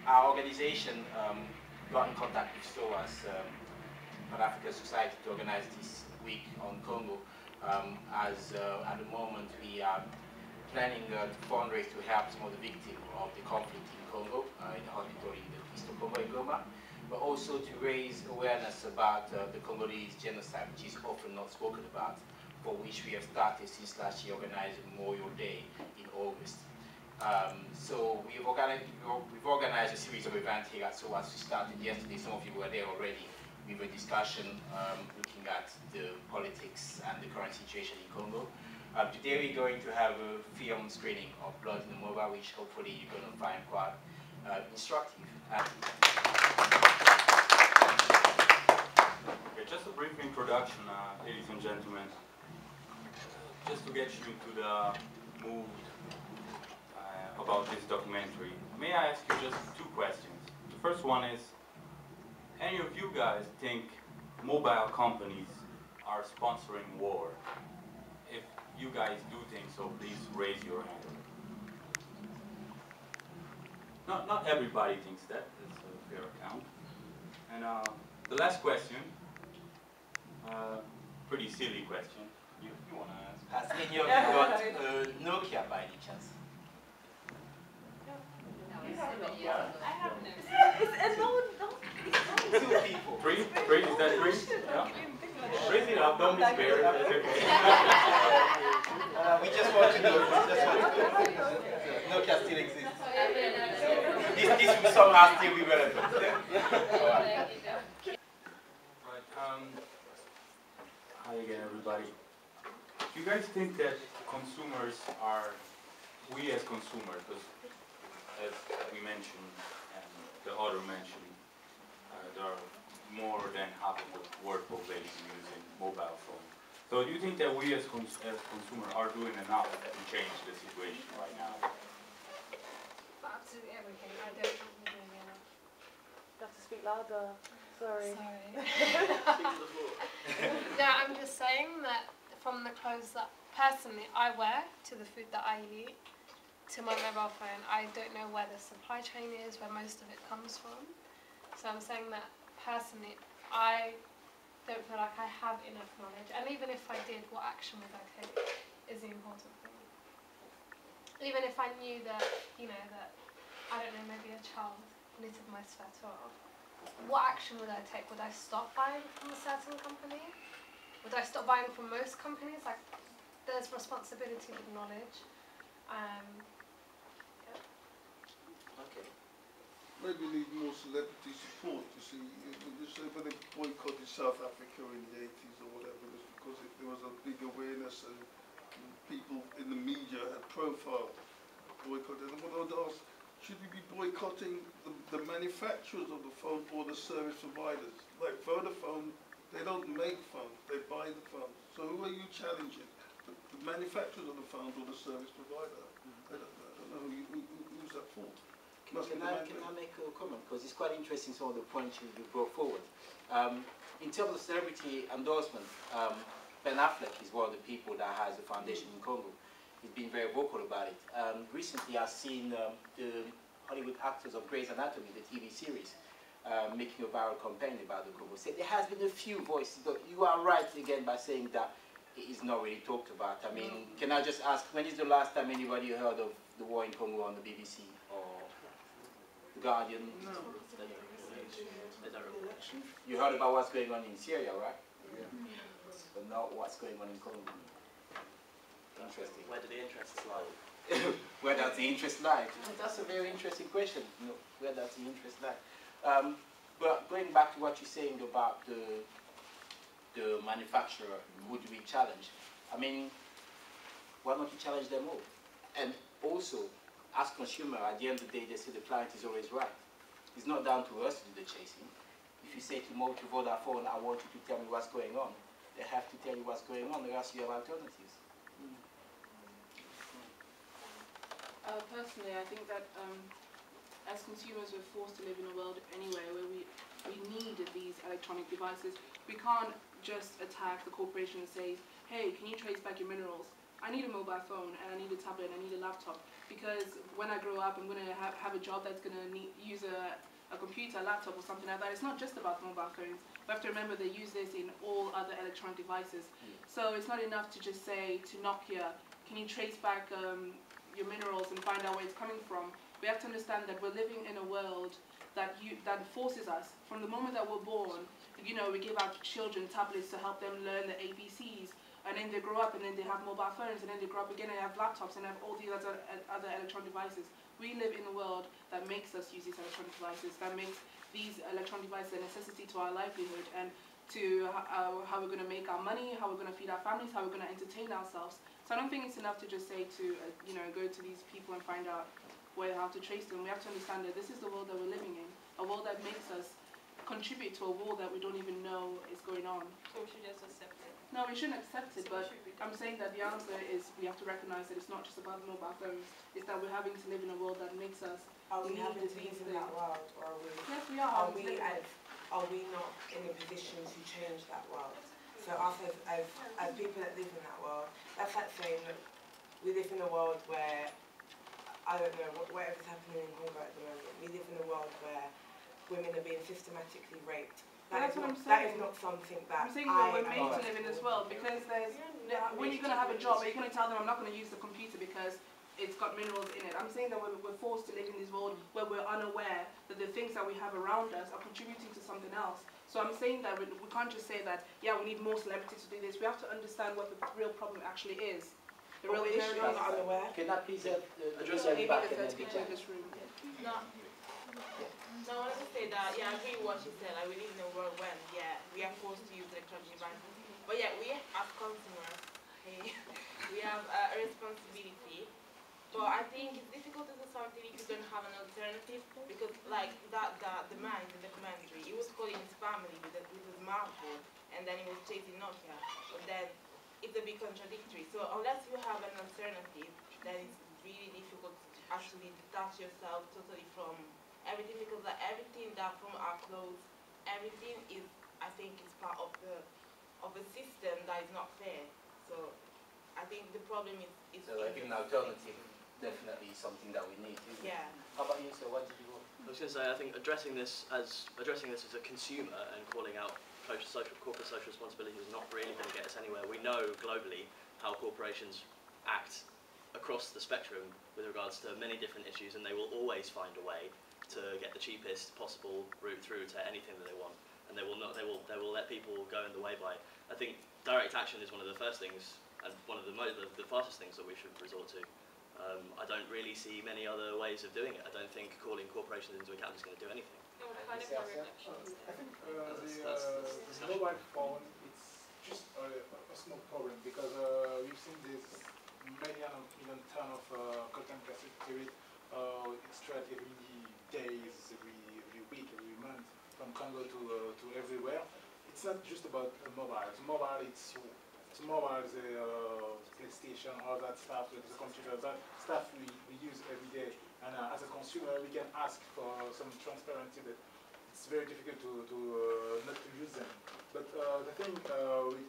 our organization got in contact with SOAS, Pan-African Society, to organize this week on Congo. As at the moment we are planning to fundraise to help some of the victims of the conflict in Congo, in the hospital in the east of Congo, in Goma, but also to raise awareness about the Congolese genocide, which is often not spoken about, for which we have started since last year organizing Memorial Day in August. So we've organized a series of events here at SOAS. We started yesterday. Some of you were there already with a discussion looking at the politics and the current situation in Congo. Today we're going to have a film screening of Blood in the Mova, which hopefully you're going to find quite instructive. Okay, just a brief introduction, ladies and gentlemen. Just to get you into the mood about this documentary, may I ask you just two questions? The first one is, any of you guys think mobile companies are sponsoring war? If you guys do think so, please raise your hand. Not everybody thinks that. That's a fair account. And the last question, pretty silly question. You want to ask? Has any of you got Nokia by any chance? I have no. Two people. Three? Three? Is that three? Yeah. Raise it up, don't be scared. We just want to know. Nokia still exists. This will somehow still be relevant. Right. Hi again, everybody. Do you guys think that consumers are, we as consumers, because as we mentioned and the other mentioned, there are more than half of the world population using mobile phones. So do you think that we as consumers are doing enough to change the situation right now? Absolutely everything. I don't think we're doing enough. You have to speak louder. Sorry. No, I'm just saying that from the clothes that personally I wear to the food that I eat to my mobile phone, I don't know where the supply chain is, where most of it comes from. So I'm saying that personally, I don't feel like I have enough knowledge. And even if I did, what action would I take is the important thing. Even if I knew that, you know, that, I don't know, maybe a child knitted my sweater off, what action would I take? Would I stop buying from a certain company? Would I stop buying from most companies? Like, there's responsibility with knowledge. Okay. Maybe need more celebrity support, you see. When they boycotted South Africa in the 80s or whatever, it was because there was a big awareness and people in the media had profiled boycotted. And what I would ask, should we be boycotting the manufacturers of the phone or the service providers? Like Vodafone, they don't make phones, they buy the phones. So who are you challenging? The manufacturers of the phones or the service provider? I don't know who's that for. Can I make a comment? Because it's quite interesting some of the points you brought forward. In terms of celebrity endorsement, Ben Affleck is one of the people that has a foundation in Congo. He's been very vocal about it. Recently I've seen the Hollywood actors of Grey's Anatomy, the TV series, making a viral campaign about the Congo. So there has been a few voices, but you are right again by saying that it is not really talked about. I mean, can I just ask, when is the last time anybody heard of the war in Congo on the BBC or The Guardian? No. You heard about what's going on in Syria, right? Yeah. But not what's going on in Congo. Interesting. Where do the interests lie? Where does the interest lie? That's a very interesting question. You know, where does the interest lie? But going back to what you're saying about the manufacturer, would we challenge? I mean, why don't you challenge them all? And also, as consumer, at the end of the day, they say the client is always right. It's not down to us to do the chasing. If you say to Vodafone, I want you to tell me what's going on, they have to tell you what's going on, or else you have alternatives. Personally, I think that as consumers, we're forced to live in a world anyway where we need these electronic devices. We can't just attack the corporation and say, hey, can you trace back your minerals? I need a mobile phone and I need a tablet and I need a laptop, because when I grow up I'm going to have a job that's going to use a computer, a laptop or something like that. It's not just about mobile phones. We have to remember they use this in all other electronic devices. So it's not enough to just say to Nokia, can you trace back your minerals and find out where it's coming from? We have to understand that we're living in a world that forces us, from the moment that we're born, you know, we give our children tablets to help them learn the ABCs, and then they grow up and then they have mobile phones, and then they grow up again and have laptops and have all these other electronic devices. We live in a world that makes us use these electronic devices, that makes these electronic devices a necessity to our livelihood and to how we're going to make our money, how we're going to feed our families, how we're going to entertain ourselves. So I don't think it's enough to just say to, you know, go to these people and find out how to trace them. We have to understand that this is the world that we're living in, a world that makes us contribute to a war that we don't even know is going on. So we should just accept it? No, we shouldn't accept it, but I'm saying that the answer is we have to recognize that it's not just about mobile phones, it's that we're having to live in a world that makes us Are we need having to these live in that things. world, or are we? Yes, we are. Are we not in a position to change that world? So us as people that live in that world, that's like saying that we live in a world where, I don't know, whatever's happening in Congo at the moment, we live in a world where women are being systematically raped. That is not something that I'm saying that we're made to live in this world, because when you're going to have a job, are you going to tell them I'm not going to use the computer because it's got minerals in it? I'm saying that we're forced to live in this world where we're unaware that the things that we have around us are contributing to something else. So I'm saying that we can't just say that, yeah, we need more celebrities to do this. We have to understand what the real problem actually is. The real issue. I'm not unaware. Can I please address Maybe back the and then third speaker in this room. No. No, I wanted to say that, yeah, I agree with what she said. Like, we live in a world when, yeah, we are forced to use electronic devices. But yeah, we as consumers, hey, we have a responsibility. But I think it's difficult to do something if you don't have an alternative, because like the man in the documentary, he was calling his family with his smartphone, and then he was chasing Nokia. But then it's a bit contradictory. So unless you have an alternative, then it's really difficult to actually detach yourself totally from everything, because like everything that from our clothes, everything is, I think, is part of a system that is not fair. So I think the problem is so I think an alternative definitely is something that we need. Yeah. How about you? So what did you want? I was going to say, I think addressing this as a consumer and calling out corporate social responsibility is not really going to get us anywhere. We know globally how corporations act across the spectrum with regards to many different issues, and they will always find a way to get the cheapest possible route through to anything that they want, and they will let people go in the way by it. I think direct action is one of the first things and one of the fastest things that we should resort to. I don't really see many other ways of doing it. I don't think calling corporations into account is going to do anything. I think the mobile phone, it's just a small problem, because we've seen this million ton of content cassette extract every days, every week, every month, from Congo to everywhere. It's not just about the mobile. It's mobile, the PlayStation, all that stuff, the computer, that stuff we use every day. And as a consumer, we can ask for some transparency, but it's very difficult to not to use them. But the thing we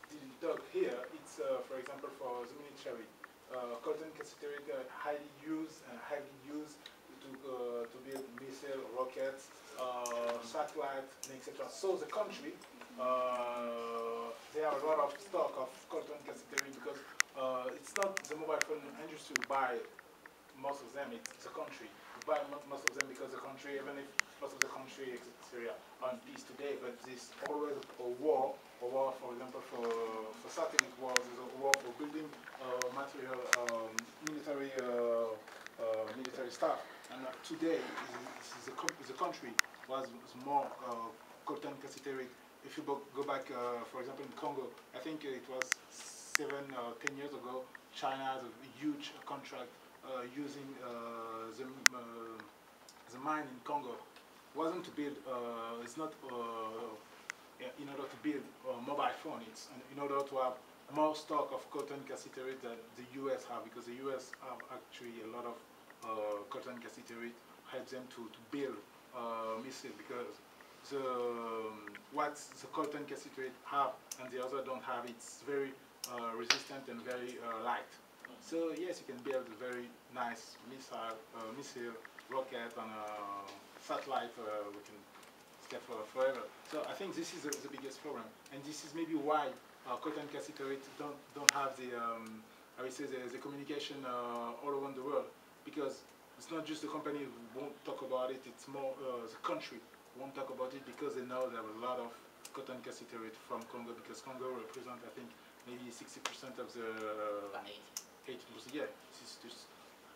didn't talk here, it's for example for the military. Coltan cassette highly used to build missiles, rockets, satellites, etc. So the country, they have a lot of stock of coltan cassette because it's not the mobile phone industry who buy most of them, it's the country who buy most of them, because the country, even if most of the country except Syria are in peace today, but there's always a war, for example, for satellite wars, there's a war for building material, military stuff. And today, the country was more coltan cassette. If you go back, for example, in Congo, I think it was 7 or 10 years ago, China has a huge contract using the mine in Congo. Wasn't to build, it's not in order to build a mobile phone, it's in order to have more stock of coltan cassette that the US have, because the US have actually a lot of coltan cassette, helps them to build missiles, because what the coltan cassette have and the other don't have, it's very resistant and very light. So yes, you can build a very nice missile, rocket, and satellite we can stay for forever. So I think this is the biggest problem, and this is maybe why cotton cassiterite don't have the I would say the communication all around the world, because it's not just the company who won't talk about it, it's more the country won't talk about it, because they know there are a lot of cotton cassiterite from Congo, because Congo represents, I think, maybe 60% of the 80%. Yeah, this is just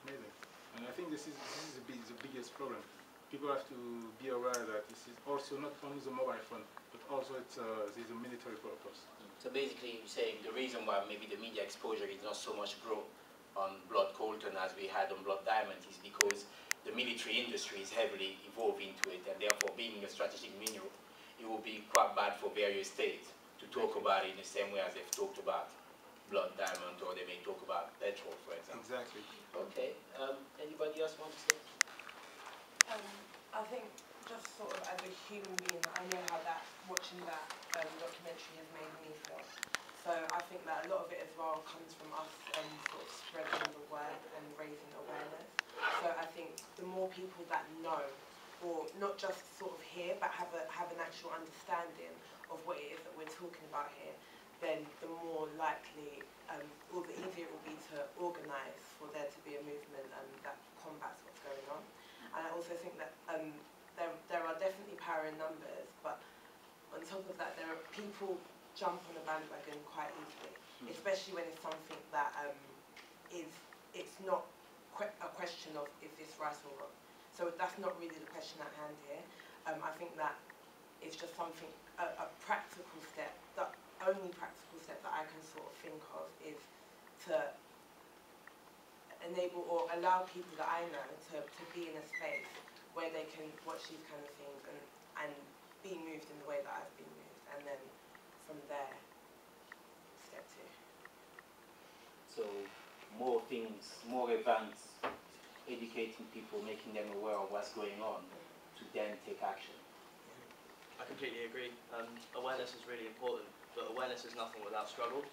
amazing. And I think this is the biggest problem. People have to be aware that this is also not only the mobile phone, but also there's a military purpose. So basically, you're saying the reason why maybe the media exposure is not so much grown on blood coltan as we had on blood diamond is because the military industry is heavily involved into it, and therefore, being a strategic mineral, it will be quite bad for various states to talk about it in the same way as they've talked about blood diamond, or they may talk about petrol, for example. Exactly. Okay. Anybody else want to say? I think just sort of as a human being, I know how watching that documentary has made me feel. So I think that a lot of it as well comes from us sort of spreading the word and raising awareness. So I think the more people that know, or not just sort of hear, but have an actual understanding of what it is that we're talking about here, then the more likely, or the easier it will be to organise for there to be a movement that combats what's going on. And I also think that there are definitely power in numbers, but on top of that, there are people jump on the bandwagon quite easily, especially when it's something that it's not a question of is this right or wrong. So that's not really the question at hand here. I think that it's just something, a practical step, the only practical step that I can sort of think of is to enable or allow people that I know to be in a space where they can watch these kind of things and be moved in the way that I've been moved, and then from there, step two. So more things, more events, educating people, making them aware of what's going on, to then take action. I completely agree. Awareness is really important, but awareness is nothing without struggle.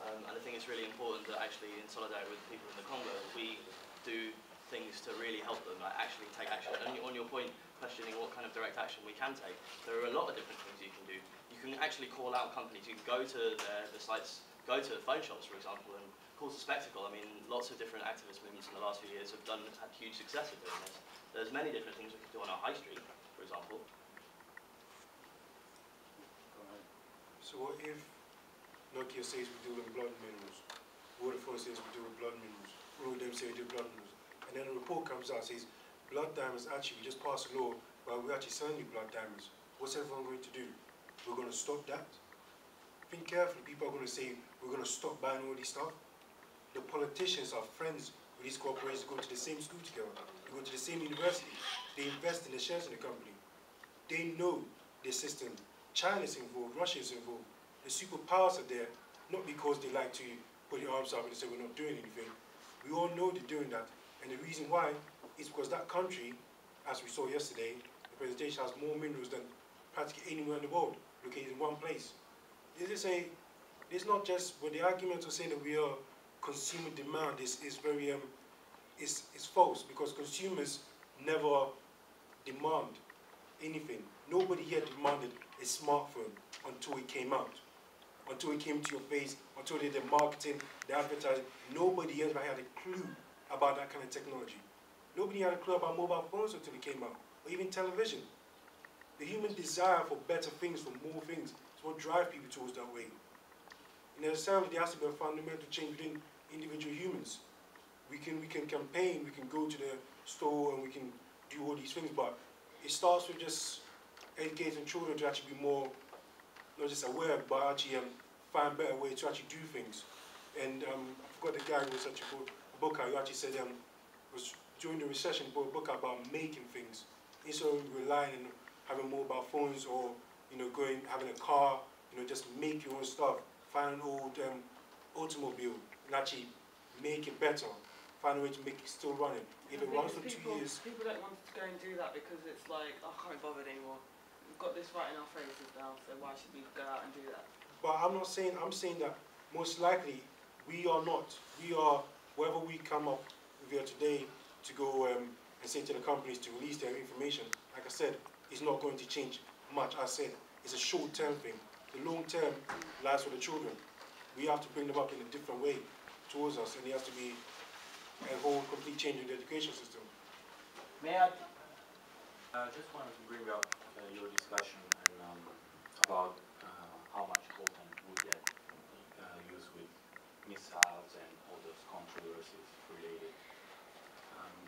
And I think it's really important that actually, in solidarity with the people in the Congo, we do things to really help them, like actually take action. And on your point, questioning what kind of direct action we can take, there are a lot of different things you can do. You can actually call out companies. You can go to the sites, go to phone shops, for example, and cause a spectacle. I mean, lots of different activist movements in the last few years have had huge success of doing this. There's many different things we can do on our high street, for example. So what if Nokia says we deal with blood minerals, Vodafone says we deal with blood minerals, all of them say we do blood minerals, and then a report comes out and says blood diamonds, actually we just passed a law where we're actually selling you blood diamonds. What's everyone going to do? We're going to stop that? Think carefully, people are going to say we're going to stop buying all this stuff. The politicians are friends with these corporations, go to the same school together, they go to the same university, they invest in the shares in the company. They know the system. China's involved, Russia's involved. The superpowers are there, not because they like to put their arms up and say we're not doing anything. We all know they're doing that. And the reason why is because that country, as we saw yesterday, the presentation has more minerals than practically anywhere in the world, located in one place. It's not just, but the argument to say that we are consumer demand is very, is false, because consumers never demand anything. Nobody here demanded a smartphone until it came out, until it came to your face, until they did the marketing, the advertising. Nobody ever had a clue about that kind of technology. Nobody had a clue about mobile phones until it came out, or even television. The human desire for better things, for more things, is what drives people towards that way. And necessarily there has to be a fundamental change within individual humans. We can campaign, we can go to the store, and we can do all these things, but it starts with just educating children to actually be more, not just aware, but actually find better ways to actually do things. And I forgot the guy who was actually called Booker, who actually said was during the recession, he wrote a book about making things, instead of relying on having mobile phones or having a car, just make your own stuff. Find an old automobile and actually make it better. Find a way to make it still running. If it runs for 2 years. People don't want to go and do that because it's like, I can't be bothered anymore. We've got this right in our faces now, so why should we go out and do that? But I'm not saying, I'm saying that most likely we are not. We are, wherever we come up with here today to go and say to the companies to release their information, like I said, it's not going to change much. I said, it's a short-term thing. The long-term lies for the children. We have to bring them up in a different way towards us, and there has to be a whole complete change in the education system. May I? Just wanted to bring up your discussion and, about how much content would get used with missiles and all those controversies related.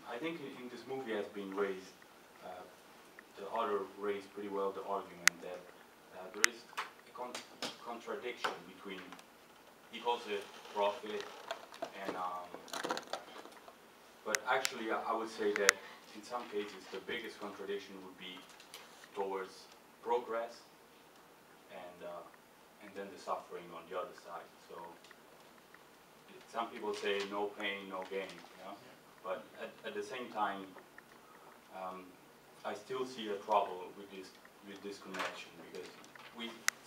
I think in this movie has been raised, the author raised pretty well the argument that there is a contradiction between, he calls it profit, and but actually I would say that in some cases the biggest contradiction would be towards progress and then the suffering on the other side. So some people say no pain, no gain, you know? But at the same time, I still see a trouble with this connection, because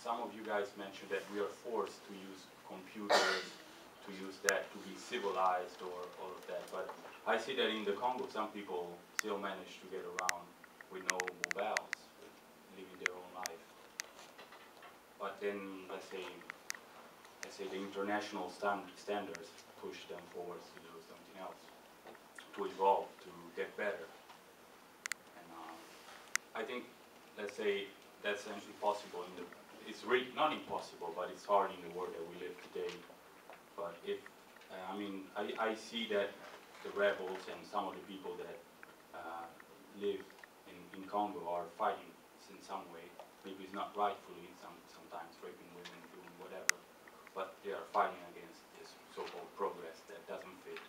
some of you guys mentioned that we are forced to use computers, to use that to be civilized or all of that. But I see that in the Congo, some people still manage to get around with no mobiles, living their own life. But then, let's say the international standards push them forward to do something else, to evolve, to get better. And I think, let's say, that's impossible. It's really not impossible, but it's hard in the world that we live today. But if, I mean, I see that the rebels and some of the people that live in Congo are fighting in some way. Maybe it's not rightfully, sometimes raping women, doing whatever, but they are fighting against this so-called progress that doesn't fit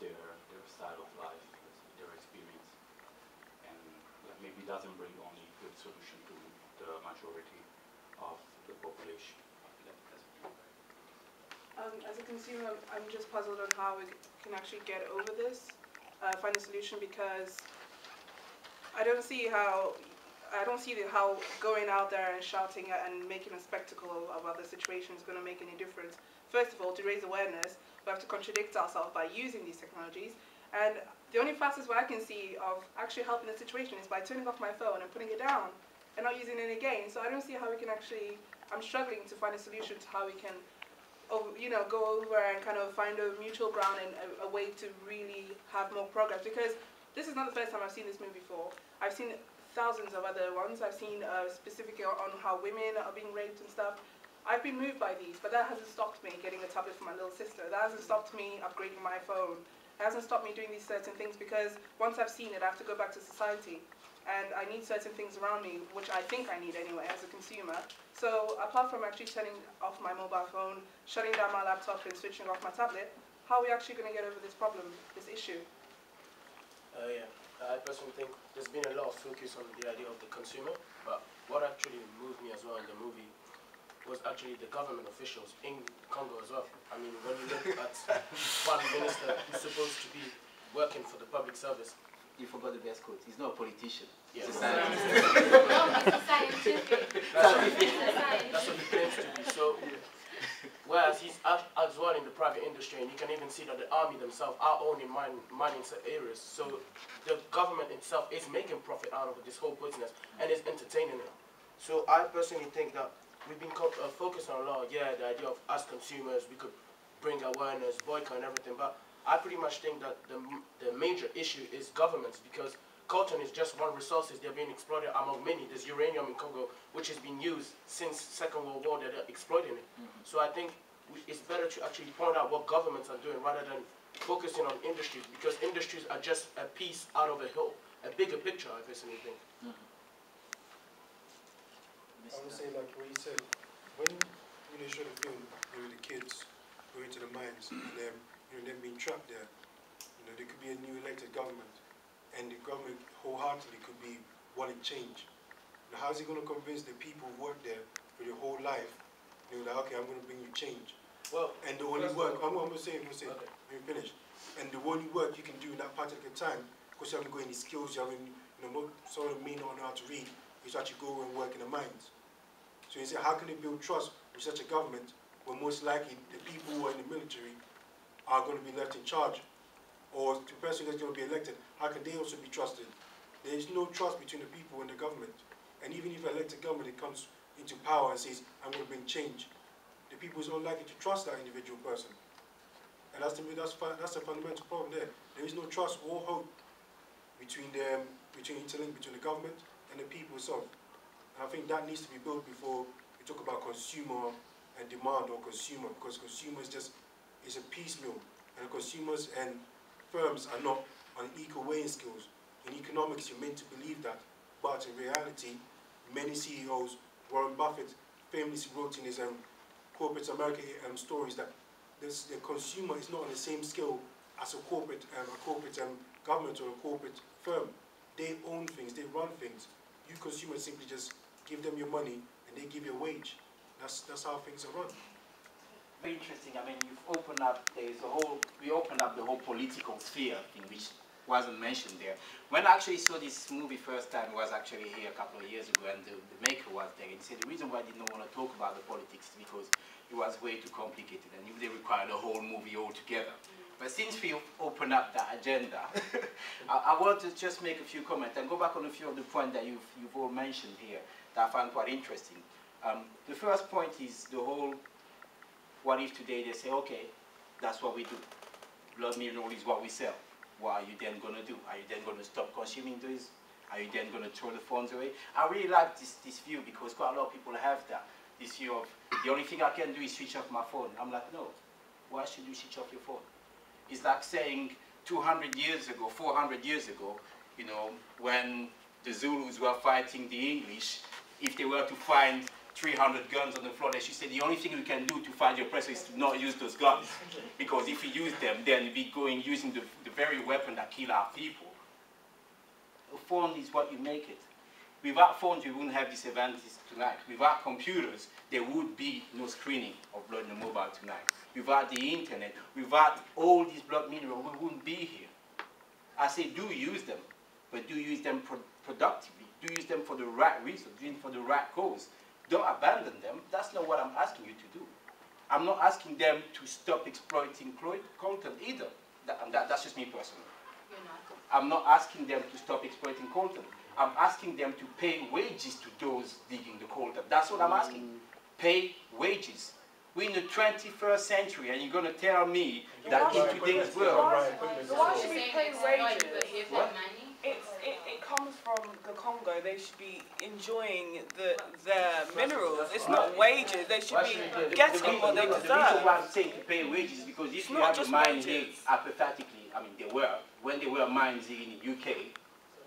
their style of life, their experience, and that maybe doesn't bring only good solution to the majority of the population. As a consumer, I'm just puzzled on how we can actually get over this, find a solution, because I don't see how going out there and shouting and making a spectacle of other situations is going to make any difference. First of all, to raise awareness, we have to contradict ourselves by using these technologies. And the only fastest way I can see of actually helping the situation is by turning off my phone and putting it down and not using it again. So I don't see how we can actually, I'm struggling to find a solution to how we can go over and kind of find a mutual ground and a way to really have more progress. Because this is not the first time I've seen this movie before. I've seen thousands of other ones. I've seen specifically on how women are being raped and stuff. I've been moved by these, but that hasn't stopped me getting a tablet for my little sister. That hasn't stopped me upgrading my phone. It hasn't stopped me doing these certain things, because once I've seen it, I have to go back to society. And I need certain things around me, which I think I need anyway as a consumer. So apart from actually turning off my mobile phone, shutting down my laptop and switching off my tablet, how are we actually going to get over this problem, this issue? I personally think there's been a lot of focus on the idea of the consumer, but what actually moved me as well in the movie was actually the government officials in Congo as well. I mean, when you look at one minister who's supposed to be working for the public service. You forgot the best quote. He's not a politician. Yeah. He's a scientist. He's a scientific. That's what he claims to be. So, whereas he's as well in the private industry, and you can even see that the army themselves are owning mining areas. So the government itself is making profit out of this whole business and is entertaining it. So I personally think that we've been focused on a lot. Yeah, the idea of us consumers, we could bring awareness, boycott and everything, but I pretty much think that the major issue is governments, because cotton is just one resource. They're being exploited among many. There's uranium in Congo, which has been used since Second World War. They're exploiting it. So I think it's better to actually point out what governments are doing rather than focusing on industries, because industries are just a piece out of a whole, a bigger picture, I personally think. I would say, like what you said, when they show the film, the kids going to the mines and them being trapped there, there could be a new elected government, and the government wholeheartedly could be wanting change. Now, how's he going to convince the people who work there for their whole life, that okay, I'm going to bring you change? Well, and the only work, I'm going to say, okay. let me finish. And the only work you can do in that particular time, because you haven't got any skills, you haven't, some of them may not know how to read, is to actually go and work in the mines. So you say, how can they build trust with such a government but most likely the people who are in the military are going to be left in charge. Or the person that's going to be elected, how can they also be trusted? There is no trust between the people and the government. And even if elected government comes into power and says, I'm going to bring change, the people is unlikely to trust that individual person. And that's a fundamental problem there. There is no trust or hope between interlink between the government and the people itself. And I think that needs to be built before we talk about consumer and demand, or consumer, because consumer is a piecemeal, and consumers and firms are not on equal weighing skills. In economics, you're meant to believe that, but in reality, many CEOs, Warren Buffett famously wrote in his corporate America stories that the consumer is not on the same scale as a corporate government or a corporate firm. They own things, they run things. You consumers simply just give them your money and they give you a wage. That's how things are run. Very interesting. I mean, you've opened up. We opened up the whole political sphere thing, which wasn't mentioned there. When I actually saw this movie first time, was actually here a couple of years ago, and the maker was there, and he said the reason why I didn't want to talk about the politics is because it was way too complicated, and they required a whole movie altogether. But since we opened up that agenda, I want to just make a few comments and go back on a few of the points that you've all mentioned here that I found quite interesting. The first point is the whole, what if today they say, okay, that's what we do. Blood mineral is what we sell. What are you then going to do? Are you then going to stop consuming those? Are you then going to throw the phones away? I really like this view, because quite a lot of people have that. This view of, the only thing I can do is switch off my phone. I'm like, no, why should you switch off your phone? It's like saying 200 years ago, 400 years ago, you know, when the Zulus were fighting the English, if they were to find 300 guns on the floor, they should say the only thing we can do to fight the oppressor is to not use those guns. Because if we use them, then we'll be using the very weapon that kill our people. A phone is what you make it. Without phones, we wouldn't have these advantages tonight. Without computers, there would be no screening of blood in the mobile tonight. Without the internet, without all these blood minerals, we wouldn't be here. I say do use them, but do use them productively. Do use them for the right reason, do it for the right cause. Don't abandon them. That's not what I'm asking you to do. I'm not asking them to stop exploiting content either. That's just me personally. I'm not asking them to stop exploiting content. I'm asking them to pay wages to those digging the content. That's what I'm asking. Pay wages. We're in the 21st century, and you're going to tell me that in today's world... Why should we pay wages? It comes from the Congo. They should be enjoying their minerals. It's not wages. They should be getting what they deserve. The reason why I'm saying to pay wages is because if you have a mine here, hypothetically, I mean, when there were mines here in the UK,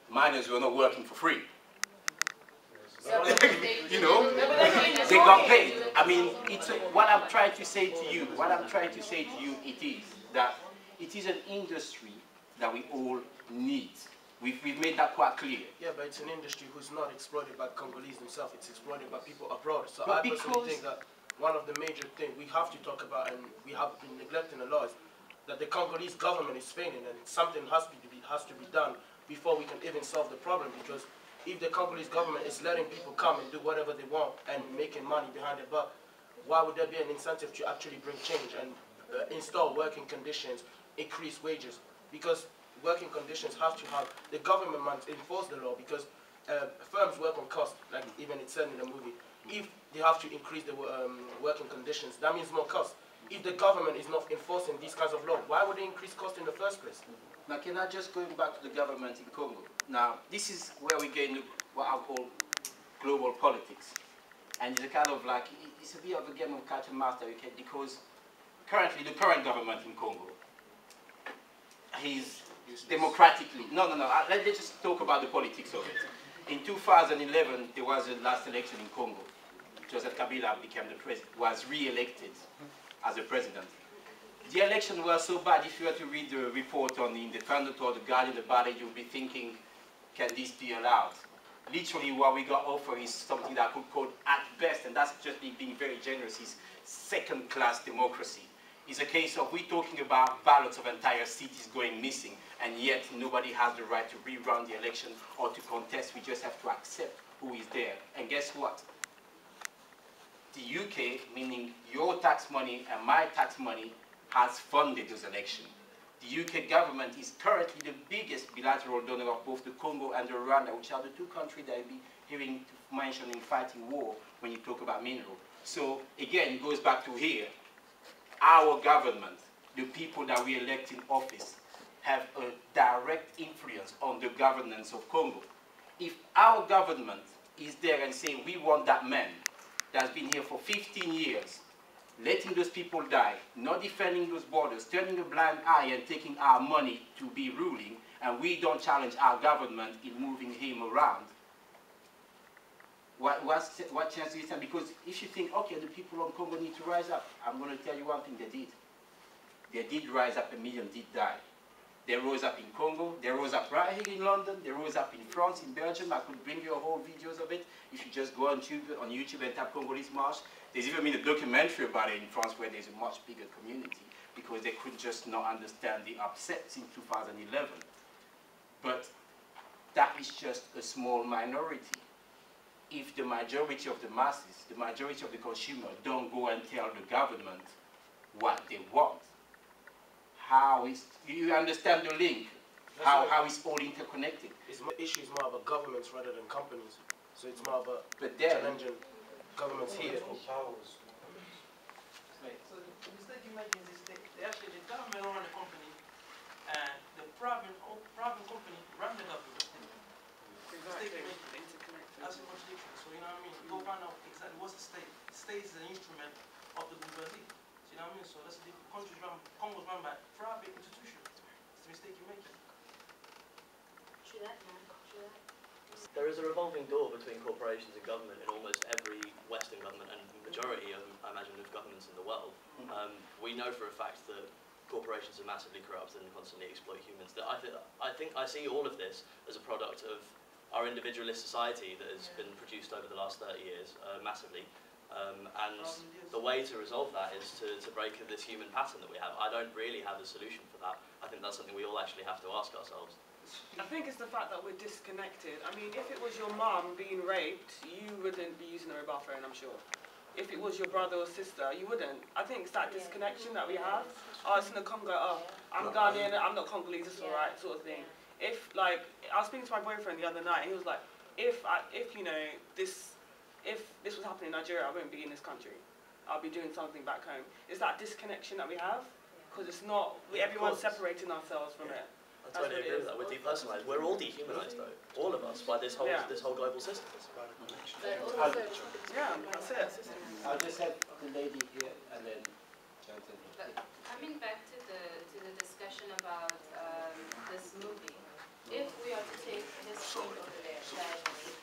miners were not working for free. You know, they got paid. I mean, it's what I'm trying to say to you. What I'm trying to say to you, it is that it is an industry that we all need. We've made that quite clear. Yeah, but it's an industry who's not exploited by Congolese themselves. It's exploited by people abroad. So I personally think that one of the major things we have to talk about, and we have been neglecting a lot, is that the Congolese government is failing, and something has to be done before we can even solve the problem. Because if the Congolese government is letting people come and do whatever they want and making money behind the buck, why would there be an incentive to actually bring change and install working conditions, increase wages? Because working conditions have to have, the government must enforce the law, because firms work on cost, like even it's said in the movie. If they have to increase the working conditions, that means more cost. If the government is not enforcing these kinds of law, why would they increase cost in the first place? Now, can I just go back to the government in Congo? Now, this is where we get into what I call global politics. And it's a kind of like, it's a bit of a game of cat and mouse that we can, because currently the current government in Congo, he's democratically, let's just talk about the politics of it. In 2011, there was the last election in Congo. Joseph Kabila became the president, was re-elected as a president. The election was so bad, if you were to read the report on the Independent or the Guardian about it, you'll be thinking, can this be allowed? Literally what we got offered is something that I could call at best, and that's just being very generous, is second-class democracy. It's a case of we're talking about ballots of entire cities going missing, and yet nobody has the right to rerun the election or to contest. We just have to accept who is there. And guess what? the UK, meaning your tax money and my tax money, has funded those elections. The UK government is currently the biggest bilateral donor of both the Congo and the Rwanda, which are the two countries that you'll be hearing mentioned in fighting war when you talk about mineral. So again, it goes back to here. Our government, the people that we elect in office, have a direct influence on the governance of Congo. If our government is there and saying, we want that man that's been here for 15 years, letting those people die, not defending those borders, turning a blind eye and taking our money to be ruling, and we don't challenge our government in moving him around, what chance is that? Because if you think, okay, the people of Congo need to rise up, I'm going to tell you one thing they did. They did rise up, 1 million did die. They rose up in Congo, they rose up right here in London, they rose up in France, in Belgium. I could bring you a whole videos of it. If you just go on YouTube and type Congolese March. There's even been a documentary about it in France where there's a much bigger community because they could just not understand the upsets in 2011. But that is just a small minority. If the majority of the masses, the majority of the consumer don't go and tell the government what they want, how is, you understand the link? How it's all interconnected. The issue is more about governments rather than companies. So it's more about challenging governments here. Powers. Right. So the mistake you make is they actually, the government run the company and the private company run the government. Exactly. That's a contradiction. So you know what I mean? You go find out exactly what's the state. The state is an instrument of the bourgeoisie. You know what I mean? So that's the country's run, Congo's run by private institutions. It's the mistake you're making. True that, man. True that. There is a revolving door between corporations and government in almost every Western government and majority, I imagine, of governments in the world. We know for a fact that corporations are massively corrupt and constantly exploit humans. That I think I see all of this as a product of our individualist society that has been produced over the last 30 years, massively. And the way to resolve that is to break this human pattern that we have. I don't really have a solution for that. I think that's something we all actually have to ask ourselves. I think it's the fact that we're disconnected. I mean, if it was your mum being raped, you wouldn't be using a mobile phone, I'm sure. If it was your brother or sister, you wouldn't. I think it's that disconnection that we have. Oh, it's in the Congo, oh, I'm Ghanaian, I'm not Congolese, it's alright, sort of thing. If, like, I was speaking to my boyfriend the other night, and he was like, if you know, if this was happening in Nigeria, I wouldn't be in this country. I'll be doing something back home. It's that disconnection that we have, because it's not, everyone's separating ourselves from it. I totally agree with that. We're depersonalised. We're all dehumanised, though. All of us, by this whole global system. Yeah, that's it. I'll just have the lady here and then Jonathan. Coming back to the discussion about this movie, if we are to take this point over there, that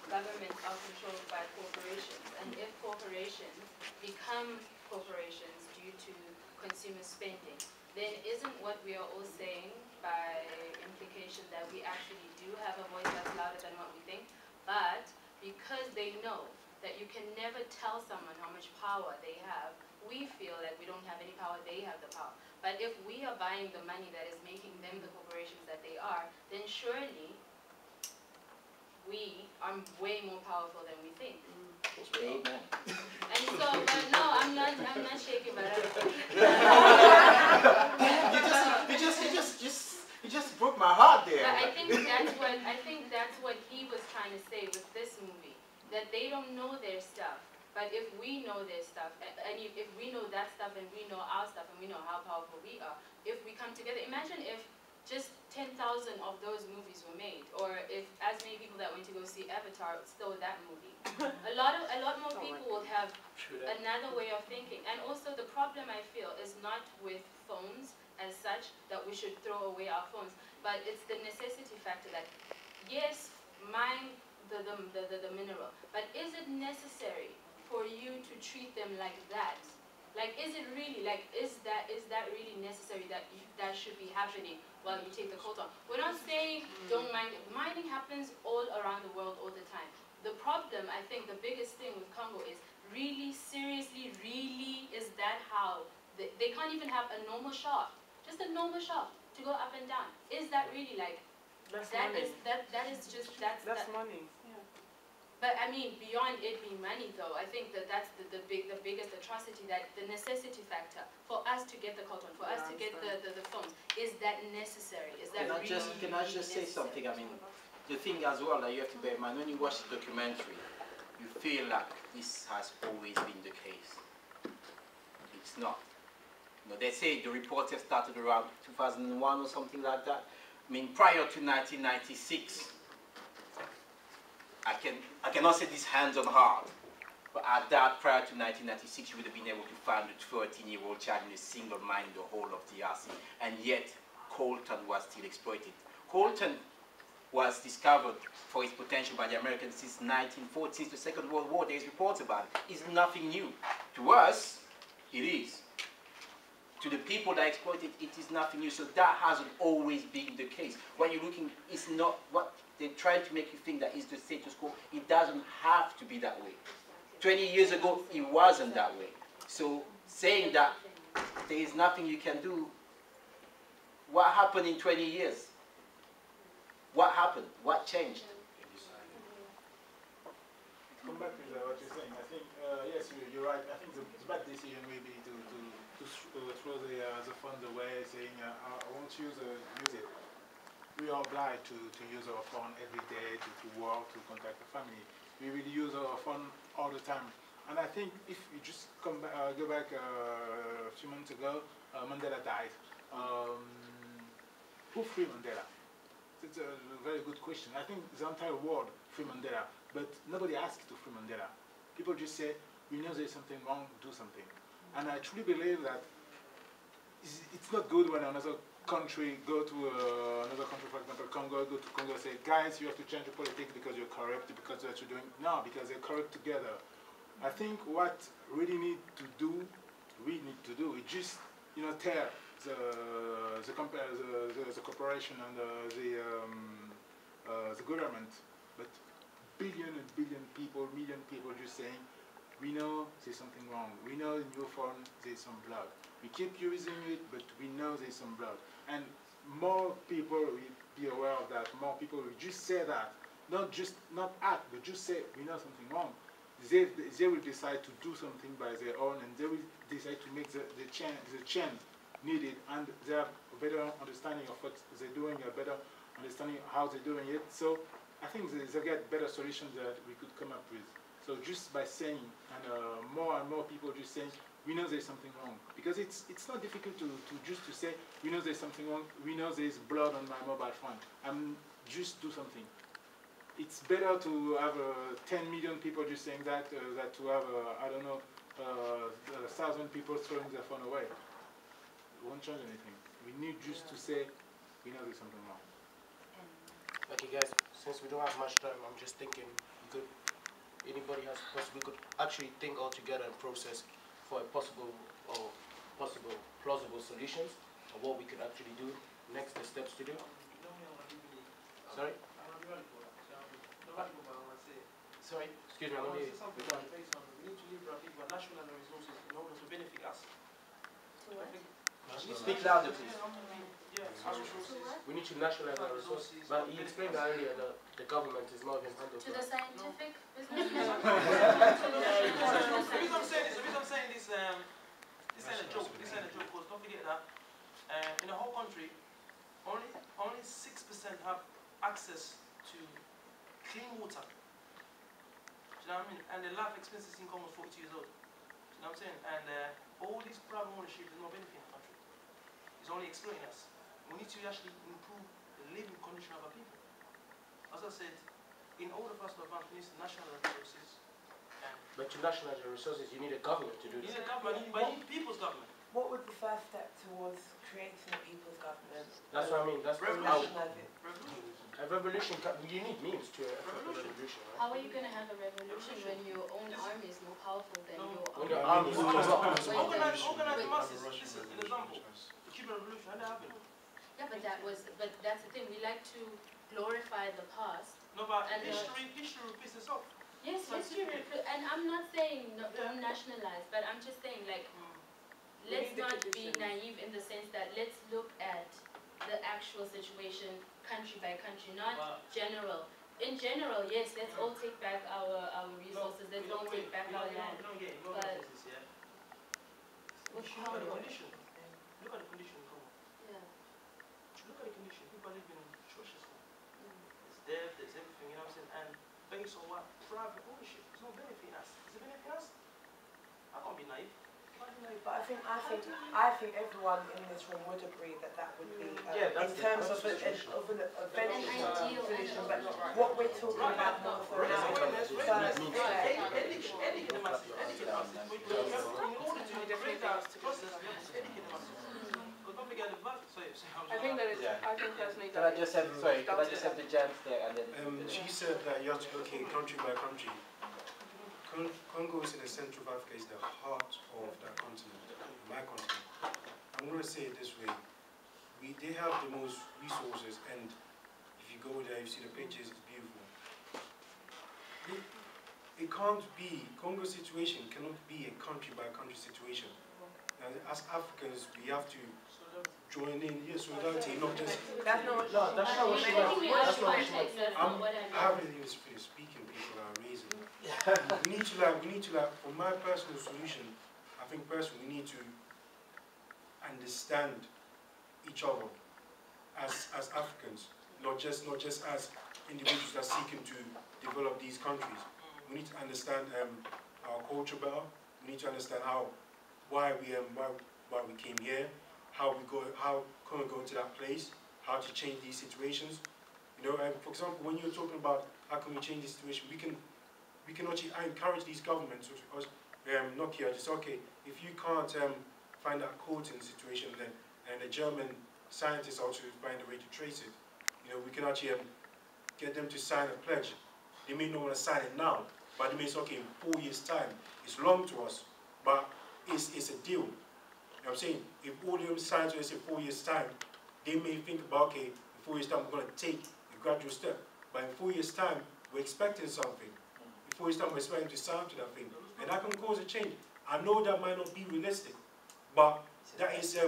governments are controlled by corporations, and if corporations become corporations due to consumer spending, then isn't what we are all saying by implication that we actually do have a voice that's louder than what we think? But because they know that you can never tell someone how much power they have, we feel like we don't have any power, they have the power. But if we are buying the money that is making them the corporations that they are, then surely we are way more powerful than we think. Amen. And so, but no, I'm not shaking, but you just broke my heart there. But I think that's what he was trying to say with this movie, that they don't know their stuff. But if we know their stuff, and if we know that stuff, and we know our stuff, and we know how powerful we are, if we come together, imagine if just 10,000 of those movies were made, or if as many people that went to go see Avatar stole that movie. A lot more people will have another way of thinking. And also the problem I feel is not with phones as such, that we should throw away our phones, but it's the necessity factor that, yes, mine the mineral, but is it necessary for you to treat them like that? Like, is it really, like, is that really necessary that that should be happening while you take the coat off? We're not saying don't mind it. Mining happens all around the world all the time. The problem, I think, the biggest thing with Congo is really, seriously, really, is that how they can't even have a normal shop, just a normal shop to go up and down. Is that really like, That's that money. is just, that's money. Yeah. But I mean, beyond it being money, though, I think that that's the biggest atrocity, that the necessity factor for us to get the cotton, for us to get the phones, is that necessary? Is that Can I just say something? I mean, the thing as well that you have to bear in mind when you watch the documentary, you feel like this has always been the case. It's not. You know, they say the report has started around 2001 or something like that. I mean, prior to 1996. I cannot say this hands on heart, but I doubt prior to 1996 you would have been able to find a 13-year-old child in a single mine in the whole of DRC, and yet coltan was still exploited. Coltan was discovered for its potential by the Americans since 1940, since the Second World War. There's reports about it. It's nothing new. To us, it is. To the people that exploit it, it is nothing new. So that hasn't always been the case. What you're looking is not what they're trying to make you think that is the status quo. It doesn't have to be that way. 20 years ago, it wasn't that way. So saying that there is nothing you can do, what happened in 20 years? What happened? What changed? Come back to what you're saying. I think, yes, you're right. I think the bad decision will be to throw the funds away, saying, I won't use it. We are obliged to use our phone every day to work, to contact the family. We will use our phone all the time. And I think if you just go back a few months ago, Mandela died. Who freed Mandela? It's a very good question. I think the entire world free Mandela, but nobody asked to free Mandela. People just say, we know there's something wrong, do something. And I truly believe that it's not good when another country go to another country, for example, Congo, go to Congo, say, guys, you have to change the politics because you're corrupt, because that's what you're doing. No, because they're corrupt together. I think what we need to do is just, you know, tear the corporation and the government, but billion and billion people, million people just saying, we know there's something wrong. We know in your phone there's some blood. We keep using it, but we know there's some blood. And more people will be aware of that. More people will just say that. Not act, but just say, we know something wrong. They will decide to do something by their own, and they will decide to make the change needed, and they have a better understanding of what they're doing, a better understanding of how they're doing it. So I think they get better solutions that we could come up with. So just by saying, and more people just saying, we know there's something wrong. Because it's not difficult to say, we know there's something wrong, we know there's blood on my mobile phone. Just do something. It's better to have 10 million people just saying that, than to have, I don't know, 1,000 people throwing their phone away. It won't change anything. We need just to say, we know there's something wrong. Okay guys, since we don't have much time, I'm just thinking anybody has we could actually think all together and process for a plausible solutions of what we could actually do next, the steps to do. Sorry? Sorry? Excuse me, I'm going to we need to leave our people national resources in order to benefit us. Speak louder, please. We need to nationalize our resources. But he explained earlier that the government is not even handled. To the scientific business? The reason I'm saying this, this ain't a joke. This ain't a joke, because don't forget that in the whole country, only 6% have access to clean water. Do you know what I mean? And the life expectancy in Congo is 42 years old. Do you know what I'm saying? And all this private ownership is not benefiting the country. It's only exploiting us. We need to actually improve the living condition of our people. As I said, in order for us to advance, we need national resources. But to nationalize your resources, you need a government to do this. You need a government, but you need people's government. What would the first step towards creating a people's government? That's what I mean. That's revolution. A revolution, you need means to a revolution, right? How are you going to have a revolution when your own army is more powerful than your When your army is more Organize the masses. Listen, an example. The Cuban Revolution, how did that happen? Yeah, but that's the thing. We like to glorify the past. No, but history repeats itself. Yes, history repeats, and I'm not saying don't nationalize, but I'm just saying like, let's not be naive in the sense that let's look at the actual situation country by country, not general. in general, yes, let's all take back our resources, let's all take back our land. But look at the condition. Look at the condition in Congo. yeah. Look at the condition. People live in atrocious now. There's death, there's everything, you know what I'm saying? And based on what? Private ownership. It's not benefiting us. Is it benefiting us? I can't be naive. But I think everyone in this room would agree that that would be in terms of an eventual solution. But what we're talking about more so now is I think that it's, I think personally Can I just have, sorry, can I just have the chance there and then... She said that you have to look at country by country. Congo is in the center of Africa, is the heart of that continent, my continent. I'm going to say it this way. They have the most resources, and if you go there, you see the pictures, it's beautiful. It can't be, Congo's situation cannot be a country by country situation. And as Africans, we have to join in, yes, solidarity, not just... That's not what she meant. I haven't even finished speaking, people are amazing. we need to for my personal solution, I think personally we need to understand each other as Africans, not just as individuals that are seeking to develop these countries. We need to understand our culture better. We need to understand why we came here, how can we go to that place, how to change these situations. You know, for example, when you're talking about how can we change this situation, we can actually encourage these governments, Nokia, just okay, if you can't find that code in the situation, then and the German scientists also find a way to trace it. You know, we can actually get them to sign a pledge. They may not want to sign it now, but they may say, okay, in 4 years' time, it's long to us, but it's a deal. You know what I'm saying? If all of them sign to us in 4 years' time, they may think about, okay, in 4 years' time, we're going to take a gradual step. But in 4 years' time, we're expecting something. In 4 years' time, we're expecting to sign to that thing. And that can cause a change. I know that might not be realistic, but that is it's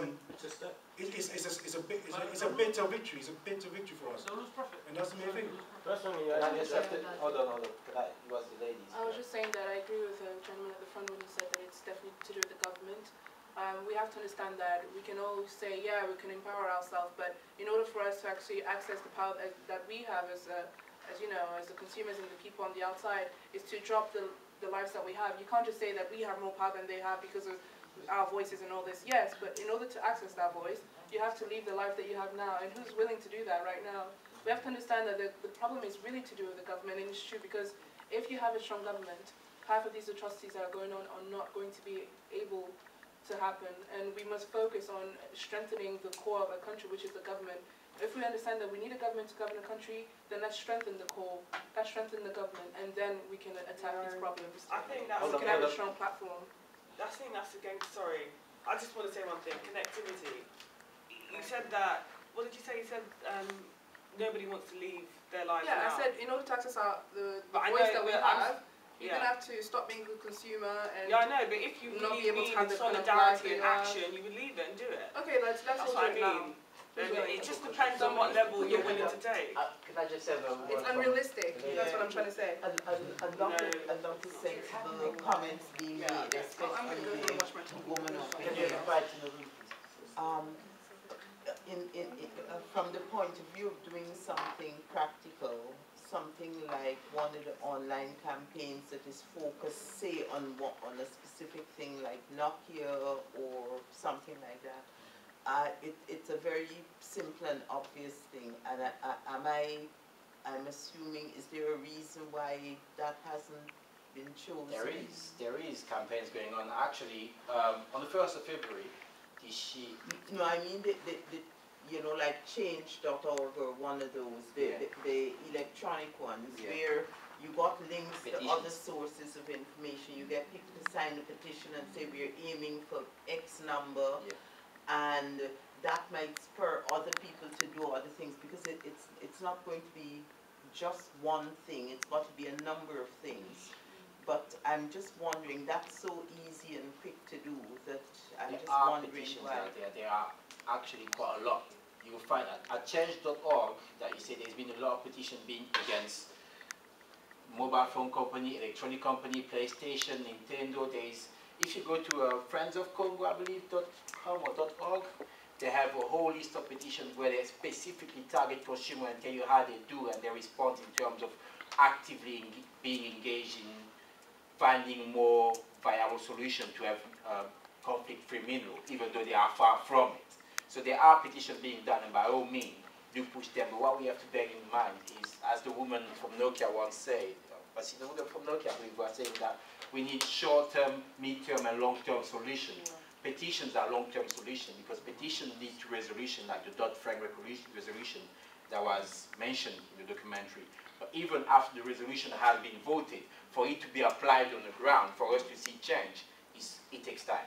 a bit of victory. It's a bit of victory for us. And that's the main thing. Personally, hold on. It was the ladies. I was just saying that I agree with the gentleman at the front when he said that it's definitely to do with the government. We have to understand that we can all say, yeah, we can empower ourselves, but in order for us to actually access the power that we have as you know, as the consumers and the people on the outside, is to drop the lives that we have. You can't just say that we have more power than they have because of our voices and all this. Yes, but in order to access that voice, you have to leave the life that you have now. And who's willing to do that right now? We have to understand that the problem is really to do with the government, and it's true because if you have a strong government, half of these atrocities that are going on are not going to be able to happen. And we must focus on strengthening the core of a country, which is the government. If we understand that we need a government to govern a country, then let's strengthen the core, let's strengthen the government, and then we can attack these problems. I think that's we can have a strong platform. I think that's against, sorry, I just want to say one thing, connectivity. You said that, what did you say? You said nobody wants to leave their lives now. I said in order to access the voice that we have, you're going to have to stop being a good consumer and I know, but if you not really be able to have the solidarity and action, you would leave it and do it. Okay, that's what I mean. It just depends on what level you're willing to take. Can I just have it's unrealistic, that's what I'm trying to say. A lot of sensible comments being made, especially the woman of from the point of view of doing something practical, something like one of the online campaigns that is focused, say, on a specific thing like Nokia or something like that. It's a very simple and obvious thing, and I'm assuming, is there a reason why that hasn't been chosen? There is campaigns going on. Actually, on the 1st of February, No, I mean you know, like change.org or one of those, the electronic ones, where you got links to other sources of information. You get people to sign a petition and say we're aiming for X number. And that might spur other people to do other things, because it's not going to be just one thing, it's got to be a number of things. But I'm just wondering, that's so easy and quick to do that I'm just wondering why. There are actually quite a lot. You will find at change.org that you say there's been a lot of petitions being against mobile phone company, electronic company, PlayStation, Nintendo. There is, if you go to Friends of Congo, I believe, .com or .org, they have a whole list of petitions where they specifically target consumer and tell you how they do, and they respond in terms of actively being engaged in finding more viable solutions to have conflict-free mineral, even though they are far from it. So there are petitions being done, and by all means, do push them. But what we have to bear in mind is, as the woman from Nokia once said, the woman from Nokia, we were saying that we need short-term, mid-term, and long-term solutions. Yeah. Petitions are long-term solutions because petitions lead to resolution, like the Dodd-Frank resolution that was mentioned in the documentary. But even after the resolution has been voted, for it to be applied on the ground, for us to see change, it takes time.